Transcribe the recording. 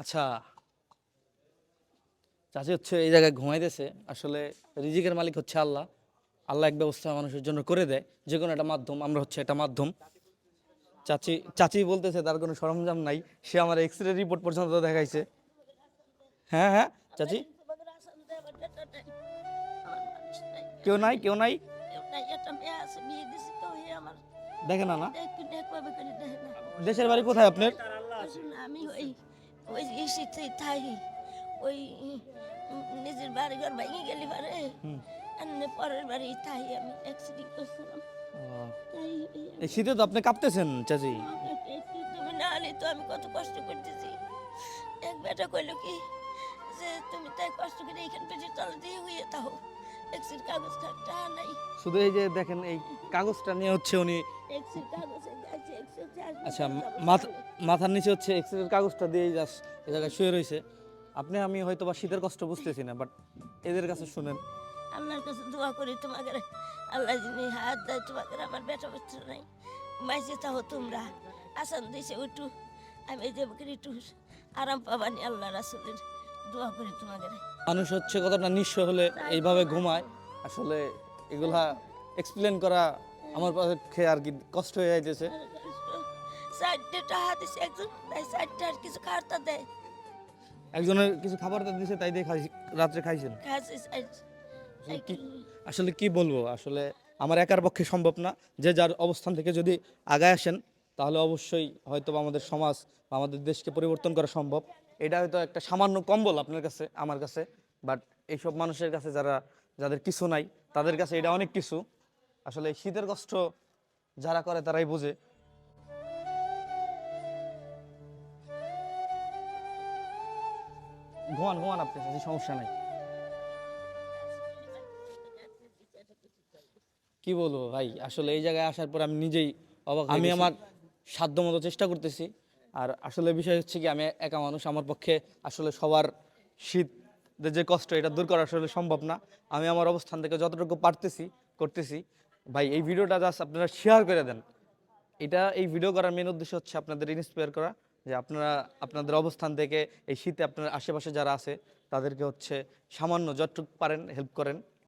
আচ্ছা, চাচি হচ্ছে এই জায়গায় ঘুমাইতেছে। আসলে রিজিকের মালিক হচ্ছে আল্লাহ। আল্লাহ এক ব্যবস্থা মানুষের জন্য করে দেয়, যে কোনো একটা মাধ্যম। আমরা হচ্ছে একটা মাধ্যম। চাচি চাচি বলতেছে তার কোনো সরঞ্জাম নাই, সে আমার এক্স রে রিপোর্ট পর্যন্ত দেখাইছে। হ্যাঁ হ্যাঁ চাচি, কেউ নাই, কেউ নাই, দেখে না না। দেশের বাড়ি কোথায় আপনার? আমি ওই ওই ইসিতে থাকি ওই নিজের বাড়ি ঘর ভেঙে গেলি পারে এমনি পরের বাড়ি থাই আমি অ্যাক্সিডেন্ট করছিলাম। তাই এই শীতে তো আপনি কাঁপতেছেন চাচি। তুমি না হলে তো আমি কত কষ্ট করতেছি। এক বেটা কইলো কি যে তুমি তাই কষ্ট করে এইখান পেটে তলা দিয়ে হয়ে তাও এক্সির কাগজ খাটটা নাই। শুধু এই যে দেখেন, এই কাগজটা নিয়ে হচ্ছে উনি। এক্সির কাগজে আছে 104 আচ্ছা, মাথার নিচে হচ্ছে এক্সরের কাগজটা দিয়ে জাস্ট এই জায়গায় শুয়ে রয়েছে। আপনি আমি হয়তো বা শীতের কষ্ট বুঝতেছি না, বাট এদের কাছে শুনেন। আল্লাহর কাছে দোয়া করি তোমাকে, আল্লাহ যিনি হাত দেয় তোমাকে, আমার বেটা বাচ্চা নাই মাইসে তাও তোমরা আসান দিছে একটু আমি এই যে একটু আরাম পাবানি, আল্লাহ রাসূলের দোয়া করি তোমাকে। মানুষ হচ্ছে কতটা নিঃস্ব হলে এইভাবে ঘুমায়, আসলে এগুলা এক্সপ্লেন করা আমার পক্ষে আর কি কষ্ট হয়ে যাইতেছে। সাইডে টাহা দিছে একজন, তাই সাইডটা আর কিছু খাওয়ারটা দেয়। একজনের কিছু খাবার দিয়েছে, তাই দিয়ে রাত্রে খাইছেন। খাসি সাইড আসলে কি বলবো, আসলে আমার একার পক্ষে সম্ভব না। যে যার অবস্থান থেকে যদি আগায় আসেন, তাহলে অবশ্যই হয়তো বা আমাদের সমাজ বা আমাদের দেশকে পরিবর্তন করা সম্ভব। এটা হয়তো একটা সামান্য কম্বল আপনার কাছে, আমার কাছে, বাট এইসব মানুষের কাছে যাদের কিছু নাই, তাদের কাছে এটা অনেক কিছু। আসলে এই শীতের কষ্ট যারা করে তারাই বোঝে। ঘুমান ঘুমান, আপনি সমস্যা নাই। কি বলবো ভাই, আসলে এই জায়গায় আসার পর আমি নিজেই অবাক। আমি আমার সাধ্যমতো চেষ্টা করতেছি। আর আসলে বিষয় হচ্ছে কি, আমি একা মানুষ, আমার পক্ষে আসলে সবার শীতের যে কষ্ট এটা দূর করা আসলে সম্ভব না। আমি আমার অবস্থান থেকে যতটুকু পারতেছি করতেছি। ভাই, এই ভিডিওটা জাস্ট আপনারা শেয়ার করে দেন। এই ভিডিও করার মেন উদ্দেশ্য হচ্ছে আপনাদের ইন্সপায়ার করা, যে আপনারা আপনাদের অবস্থান থেকে এই শীতে আপনার আশেপাশে যারা আছে তাদেরকে হচ্ছে সামান্য যতটুকু পারেন হেল্প করেন।